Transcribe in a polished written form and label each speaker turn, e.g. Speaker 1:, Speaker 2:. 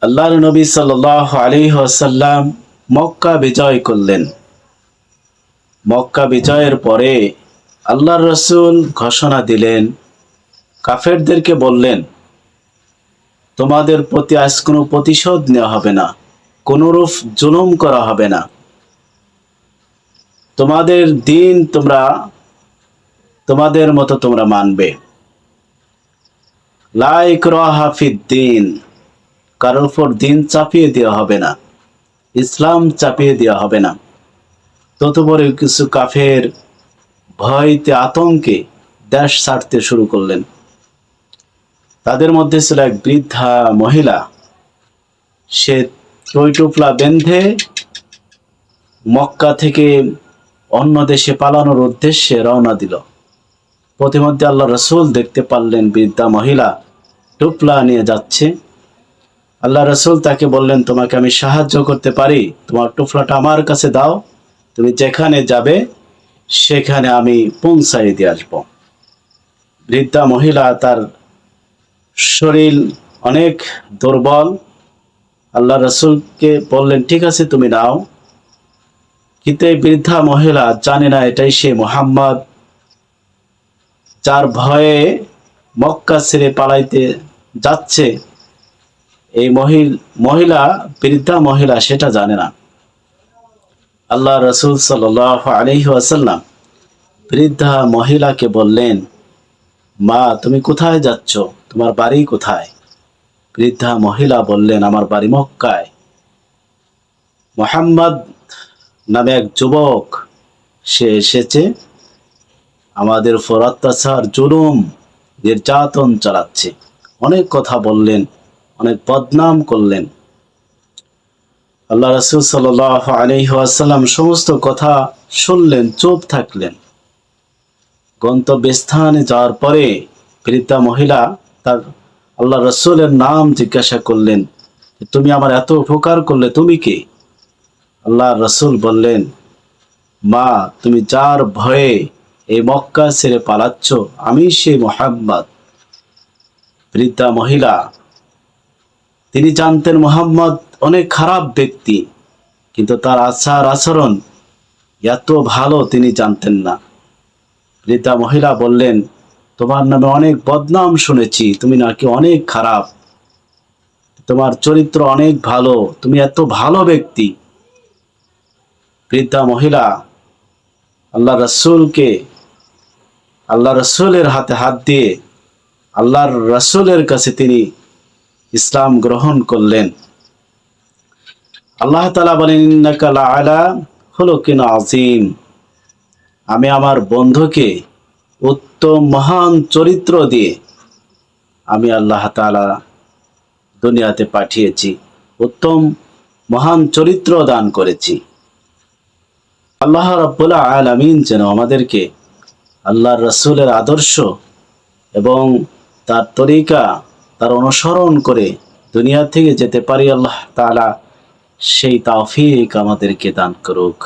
Speaker 1: আল্লাহর নবী সাল্লাল্লাহু আলাইহি ওয়াসাল্লাম মক্কা বিজয় করলেন। মক্কা বিজয়ের পরে আল্লাহর রাসূল ঘোষণা দিলেন, কাফেরদেরকে বললেন, তোমাদের প্রতি আজ কোনো প্রতিশোধ নেওয়া হবে না, কোনরূপ জুলুম করা হবে না। তোমাদের দিন তোমাদের মতো তোমরা মানবে। লা ইকরাহা ফিদ্দিন, কারোর উপর দিন চাপিয়ে দেওয়া হবে না, ইসলাম চাপিয়ে দেওয়া হবে না। ততপরে কিছু কাফের ভয়তে আতঙ্কে দেশ ছাড়তে শুরু করলেন। তাদের মধ্যে ছিল এক বৃদ্ধা মহিলা। সে টইটুপলা বেঁধে মক্কা থেকে অন্য দেশে পালানোর উদ্দেশ্যে রওনা দিল। প্রতিমধ্যে আল্লাহ রাসূল দেখতে পারলেন বৃদ্ধা মহিলা টুপলা নিয়ে যাচ্ছে। আল্লাহ রাসূল তাকে বললেন, তোমাকে আমি সাহায্য করতে পারি, তোমার টুপলাটা আমার কাছে দাও, তুমি যেখানে যাবে সেখানে আমি পৌঁছাই দিয়ে আসবো। বৃদ্ধা মহিলা, তার শরীর অনেক দুর্বল। আল্লাহ রাসূলকে বললেন, ঠিক আছে তুমি নাও। কিন্তু এই বৃদ্ধা মহিলা জানে না এটাই সে মুহাম্মদ, যার ভয়ে মক্কা ছেড়ে পালাইতে যাচ্ছে। এই বৃদ্ধা মহিলা সেটা জানে না। আল্লাহ রাসূল সাল্লাল্লাহু আলাইহি ওয়াসাল্লাম বৃদ্ধা মহিলাকে বললেন, মা তুমি কোথায় যাচ্ছ, তোমার বাড়ি কোথায়? বৃদ্ধা মহিলা বললেন, আমার বাড়ি মক্কায়। মুহাম্মদ নামে এক যুবক, সে এসেছে, আমাদের উপর অত্যাচার, জুলুম, নির্যাতন চালাচ্ছে। অনেক কথা বললেন, অনেক বদনাম করলেন। আল্লাহ রাসূল সাল্লাল্লাহু আলাইহি ওয়াসাল্লাম সমস্ত কথা শুনলেন, চুপ থাকলেন। গন্তব্যস্থানে যাওয়ার পরে বৃদ্ধা মহিলা তার আল্লাহ রাসূলের নাম জিজ্ঞাসা করলেন, তুমি আমার এত উপকার করলে, তুমি কে? আল্লাহ রাসূল বললেন, মা তুমি যার ভয়ে এই মক্কা ছেড়ে পালাচ্ছ, আমি সেই মুহাম্মদ। বৃদ্ধা মহিলা, তিনি জানতেন মুহাম্মদ অনেক খারাপ ব্যক্তি, কিন্তু তার আচার আচরণ এত ভালো তিনি জানতেন না। বৃদ্ধা মহিলা বললেন, তোমার নামে অনেক বদনাম শুনেছি, তুমি নাকি অনেক খারাপ, তোমার চরিত্র অনেক ভালো, তুমি এত ভালো ব্যক্তি। বৃদ্ধা মহিলা আল্লাহ রাসূলের হাতে হাত দিয়ে আল্লাহর রাসূলের কাছে তিনি ইসলাম গ্রহণ করলেন। আল্লাহ তাআলা বলেন, ইন্নাকা লাআলা খুলুকিন আযীম, আমি আমার বন্ধুকে উত্তম মহান চরিত্র দিয়ে আমি আল্লাহ তাআলা দুনিয়াতে পাঠিয়েছি, উত্তম মহান চরিত্র দান করেছি। আল্লাহ রাব্বুল আলামিন যেন আমাদেরকে আল্লাহর রাসূলের আদর্শ এবং তার তরিকা, তার অনুসরণ করে দুনিয়া থেকে যেতে পারি, আল্লাহ তাআলা সেই তৌফিক আমাদেরকে দান করুক।